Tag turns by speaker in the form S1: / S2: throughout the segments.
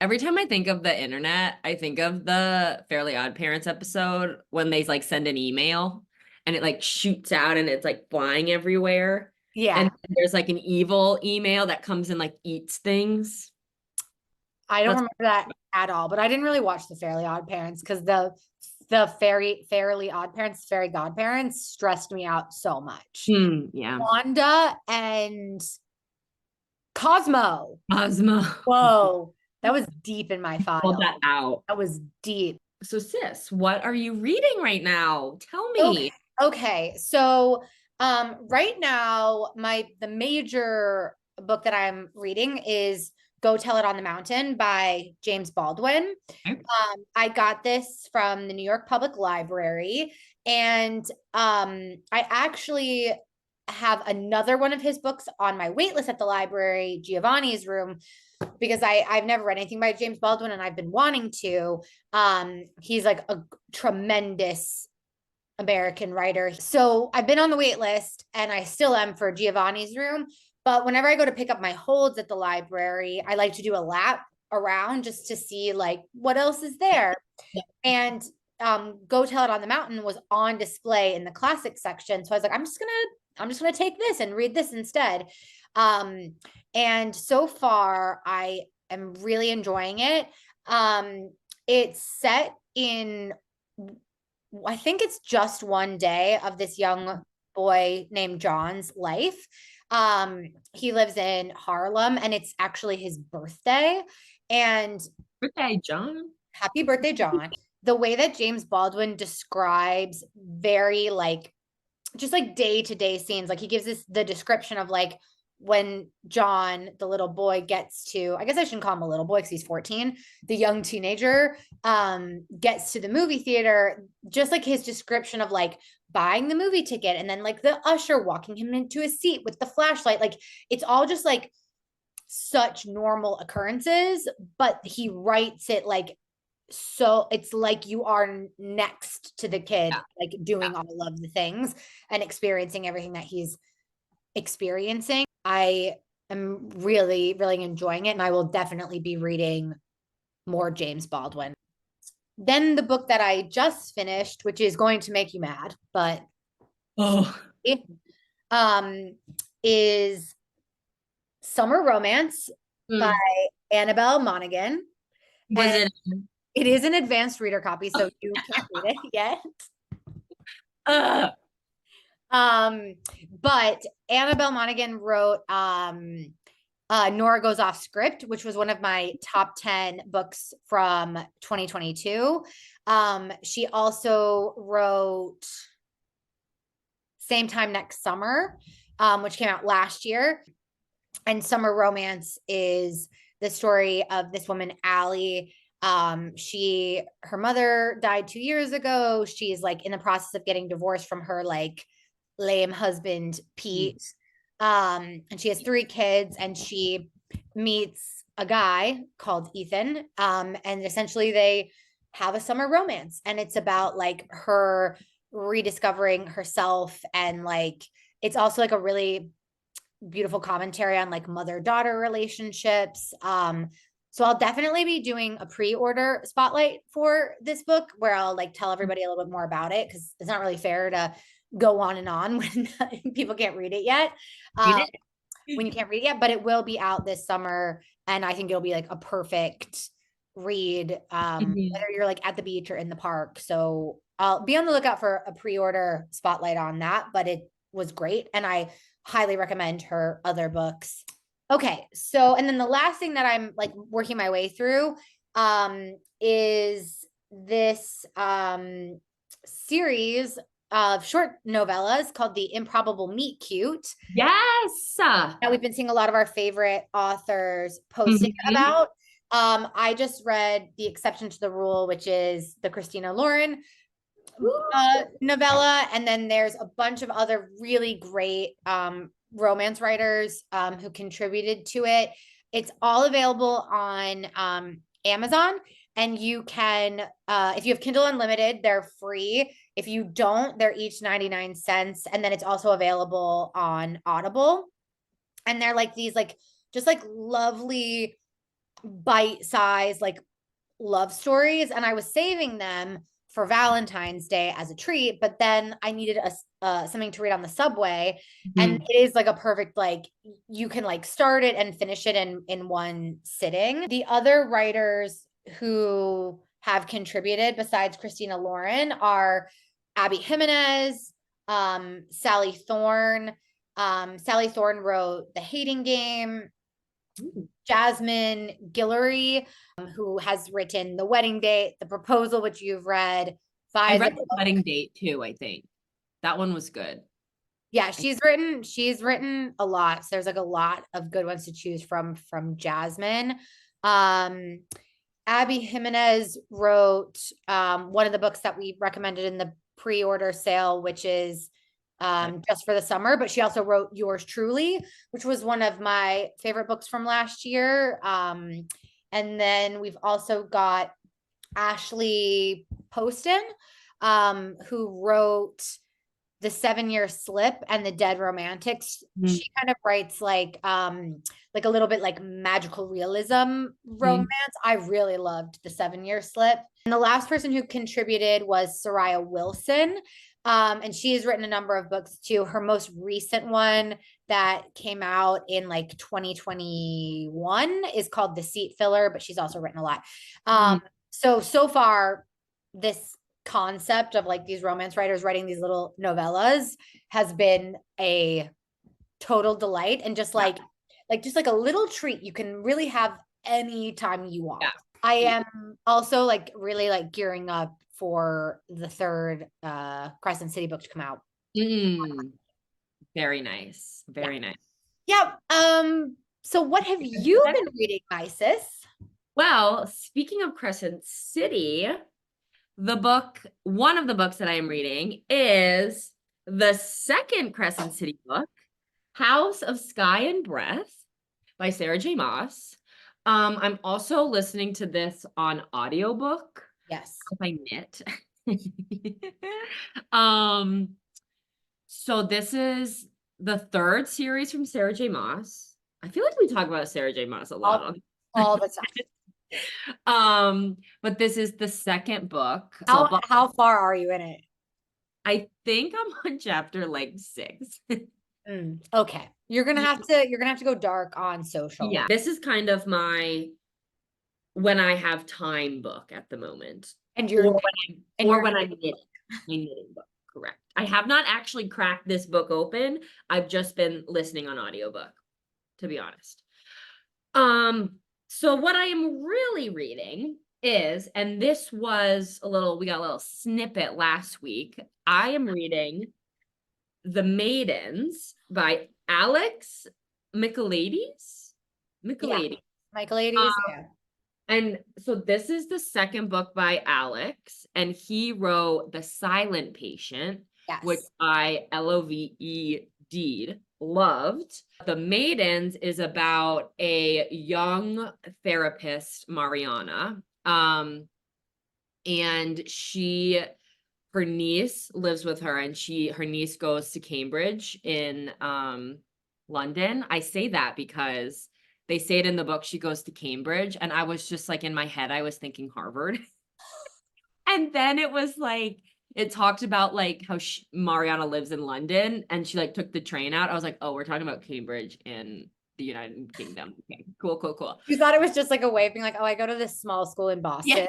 S1: Every time I think of the internet, I think of the Fairly Odd Parents episode when they like send an email and it like shoots out and it's like flying everywhere.
S2: Yeah.
S1: And there's like an evil email that comes and like eats things.
S2: I don't
S1: That's
S2: remember that at all, but I didn't really watch the Fairly Odd Parents because the Fairly Odd Parents, Fairy Godparents stressed me out so much.
S1: yeah.
S2: Wanda and Cosmo.
S1: Ozma.
S2: Whoa, that was deep in my
S1: Pull
S2: file.
S1: that out.
S2: That was deep.
S1: So sis, what are you reading right now? Tell
S2: Okay.
S1: me.
S2: Okay. So right now the major book that I'm reading is Go Tell It on the Mountain by James Baldwin. I got this from the New York Public Library, and I actually have another one of his books on my wait list at the library, Giovanni's Room, because I've never read anything by James Baldwin and I've been wanting to. He's like a tremendous American writer. So I've been on the wait list and I still am for Giovanni's Room. But whenever I go to pick up my holds at the library, I like to do a lap around just to see like what else is there. And Go Tell It on the Mountain was on display in the classic section. So I was like, I'm just gonna take this and read this instead. And so far I am really enjoying it. It's set in, I think it's just one day of this young boy named John's life. He lives in Harlem and it's actually his birthday. And
S1: Birthday, John.
S2: happy birthday, John. The way that James Baldwin describes very like just like day-to-day scenes, like he gives us the description of like when John, the little boy, gets to, I guess I shouldn't call him a little boy because he's 14, the young teenager, gets to the movie theater, just like his description of like buying the movie ticket and then like the usher walking him into a seat with the flashlight. Like it's all just like such normal occurrences, but he writes it like so it's like you are next to the kid,
S1: Yeah.
S2: like doing all of the things and experiencing everything that he's experiencing. I am really, really enjoying it, and I will definitely be reading more James Baldwin. Then the book that I just finished, which is going to make you mad, but
S1: Oh,
S2: it, is Summer Romance by
S1: mm.
S2: Annabel Monaghan.
S1: Was
S2: And
S1: it?
S2: it is an advanced reader copy, so you can't read it yet.
S1: Uh,
S2: Um, but Annabel Monaghan wrote Nora Goes Off Script, which was one of my top 10 books from 2022. She also wrote Same Time Next Summer, which came out last year. And Summer Romance is the story of this woman, Allie. Her mother died 2 years ago. She's like in the process of getting divorced from her like lame husband, Pete. And she has 3 kids and she meets a guy called Ethan. And essentially they have a summer romance. And it's about like her rediscovering herself and like it's also like a really beautiful commentary on like mother-daughter relationships. So I'll definitely be doing a pre-order spotlight for this book where I'll like tell everybody a little bit more about it because it's not really fair to go on and on when people can't read it yet.
S1: you
S2: Um,
S1: did.
S2: when you can't read it yet, but it will be out this summer, and I think it'll be like a perfect read,
S1: Mhm.
S2: whether you're like at the beach or in the park. So I'll be on the lookout for a pre-order spotlight on that, but it was great, and I highly recommend her other books. Okay, so and then the last thing that I'm like working my way through is this series of short novellas called The Improbable Meet Cute
S1: Yes.
S2: that we've been seeing a lot of our favorite authors posting
S1: Mhm.
S2: about. I just read The Exception to the Rule, which is the Christina Lauren novella, and then there's a bunch of other really great romance writers who contributed to it. It's all available on Amazon, and you can, if you have Kindle Unlimited, they're free. If you don't, they're each 99 cents, and then it's also available on Audible. And they're like these like just like lovely bite-sized like love stories, and I was saving them for Valentine's Day as a treat, but then I needed something to read on the subway. And
S1: Mhm.
S2: it is like a perfect, like, you can like start it and finish it in one sitting. The other writers who have contributed besides Christina Lauren are Abby Jimenez, Sally Thorne. Sally Thorne wrote The Hating Game.
S1: Ooh.
S2: Jasmine Guillory, who has written The Wedding Date, The Proposal, which you've read,
S1: I
S2: by the
S1: read The
S2: book.
S1: Wedding Date too, I think. That one was good.
S2: Yeah, she's written a lot. So there's like a lot of good ones to choose from Jasmine. Um, Abby Jimenez wrote one of the books that we recommended in the pre-order sale, which is Just for the Summer, but she also wrote Yours Truly, which was one of my favorite books from last year. And then we've also got Ashley Poston, who wrote The 7 Year Slip and The Dead Romantics.
S1: Mhm.
S2: She kind of writes like a little bit like magical realism romance.
S1: Mhm.
S2: I really loved The 7 Year Slip. And the last person who contributed was Sariah Wilson. And she has written a number of books too. Her most recent one that came out in like 2021 is called The Seat Filler, but she's also written a lot.
S1: Mhm.
S2: So far, this concept of like these romance writers writing these little novellas has been a total delight, and just
S1: Yeah.
S2: like a little treat you can really have anytime you want.
S1: Yeah.
S2: I am also like really like gearing up for the third Crescent City book to come out.
S1: Mm. Very nice.
S2: Yeah.
S1: Very nice.
S2: Yeah. So what have you been reading, Isis?
S1: Well, speaking of Crescent City, one of the books that I am reading is the second Crescent City book, House of Sky and Breath by Sarah J. Maas. I'm also listening to this on audiobook
S2: Yes.
S1: if I knit. Um, so this is the third series from Sarah J. Maas. I feel like we talk about Sarah J. Maas a lot
S2: all,
S1: on
S2: all the time.
S1: but this is the second book.
S2: How far are you in it?
S1: I think I'm on chapter like 6.
S2: Okay. You're gonna have to go dark on social.
S1: Yeah, this is kind of my when I have time book at the moment.
S2: And
S1: Or
S2: you're
S1: when
S2: and
S1: or
S2: you're
S1: when I'm knitting. My knitting book, correct. I have not actually cracked this book open. I've just been listening on audiobook, to be honest. So what I am really reading is, and this was we got a little snippet last week. I am reading The Maidens by Alex Michaelides.
S2: yeah,
S1: Michaelides.
S2: Michaelides, yeah.
S1: And so this is the second book by Alex, and he wrote The Silent Patient, which
S2: Yes.
S1: I Loved. Loved. The Maidens is about a young therapist, Mariana. And her niece lives with her, and her niece goes to Cambridge in London. I say that because they say it in the book she goes to Cambridge, and I was just like in my head I was thinking Harvard. And then it was like it talked about like how Mariana lives in London and she like took the train out. I was like, "Oh, we're talking about Cambridge in the United Kingdom." Okay, cool, cool, cool.
S2: You thought it was just like a way of being like, oh, I go to this small school in
S1: Yeah.
S2: Boston.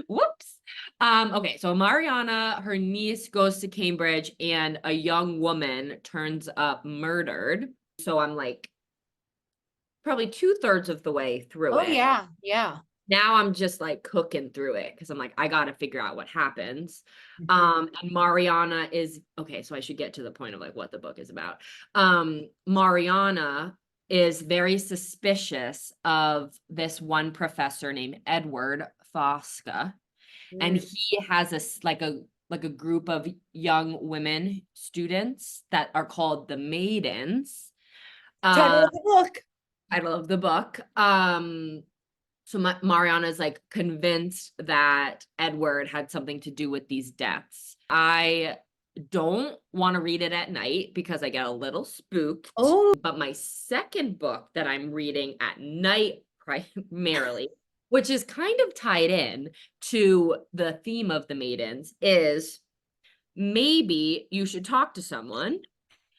S1: Whoops. Okay, so Mariana, her niece goes to Cambridge and a young woman turns up murdered. So I'm like probably 2/3 of the way through
S2: Oh
S1: it.
S2: yeah, yeah.
S1: Now I'm just like cooking through it because I'm like, I gotta figure out what happens.
S2: Mhm.
S1: And Mariana is okay, so I should get to the point of like what the book is about. Mariana is very suspicious of this one professor named Edward Fosca, and
S2: Mm.
S1: he has like a group of young women students that are called the Maidens.
S2: Title
S1: Uh,
S2: of the book.
S1: title of the book. So Mariana is like convinced that Edward had something to do with these deaths. I don't want to read it at night because I get a little spooked.
S2: Oh,
S1: But my second book that I'm reading at night primarily, which is kind of tied in to the theme of the Maidens, is Maybe You Should Talk to Someone.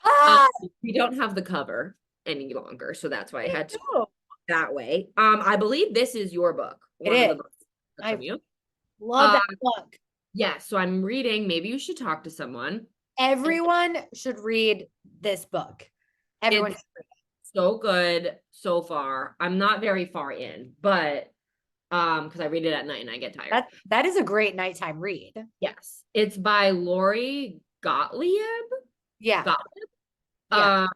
S2: ah,
S1: We don't have the cover any longer, so that's why I had to
S2: no.
S1: go that way. I believe this is your book,
S2: It
S1: one of the
S2: is.
S1: books
S2: I
S1: from you.
S2: love that book.
S1: Yeah, so I'm reading Maybe You Should Talk to Someone.
S2: Everyone should read this book. Everyone
S1: It's
S2: should read
S1: so good so far. I'm not very far in, but because I read it at night and I get tired.
S2: that is a great nighttime read.
S1: Yes, it's by Lori Gottlieb.
S2: Yeah.
S1: Gottlieb.
S2: Yeah.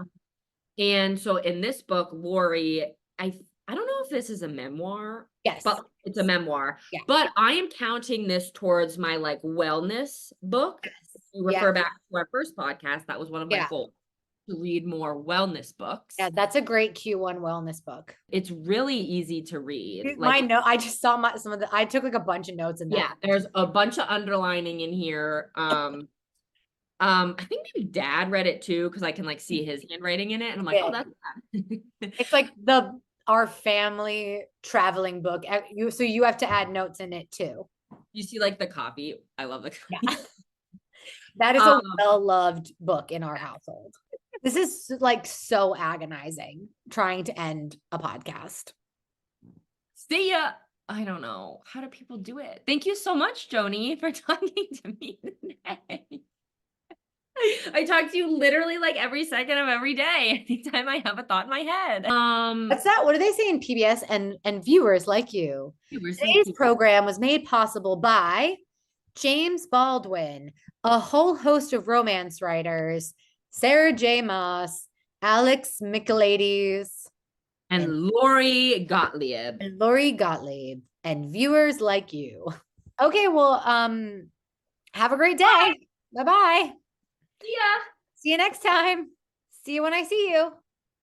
S1: And so in this book, Lori, I don't know if this is a memoir.
S2: Yes.
S1: But it's a memoir.
S2: Yeah.
S1: But I am counting this towards my like wellness book.
S2: Yes.
S1: If you refer back to our first podcast, that was one of my
S2: Yeah.
S1: goals, to read more wellness books.
S2: Yeah, that's a great Q1 wellness book.
S1: It's really easy to read.
S2: My note, I just saw I took like a bunch of notes in that.
S1: Yeah, there's a bunch of underlining in here. I think maybe Dad read it too because I can like see his handwriting in it, and I'm like, oh, that's bad.
S2: It's like our family traveling book. So you have to add notes in it too.
S1: You see, like the copy. I love the copy.
S2: Yeah. That is a well-loved book in our household. This is like so agonizing trying to end a podcast.
S1: See ya. I don't know. How do people do it? Thank you so much, Joanie, for talking to me today. I talk to you literally like every second of every day. Anytime I have a thought in my head.
S2: What's that? What do they say in PBS? And viewers like you. Today's program was made possible by James Baldwin, a whole host of romance writers, Sarah J. Maas, Alex Michaelides,
S1: and Lori Gottlieb.
S2: And viewers like you. Okay, well, have a great day. Bye-bye.
S1: See ya.
S2: See you next time. See you when I see you.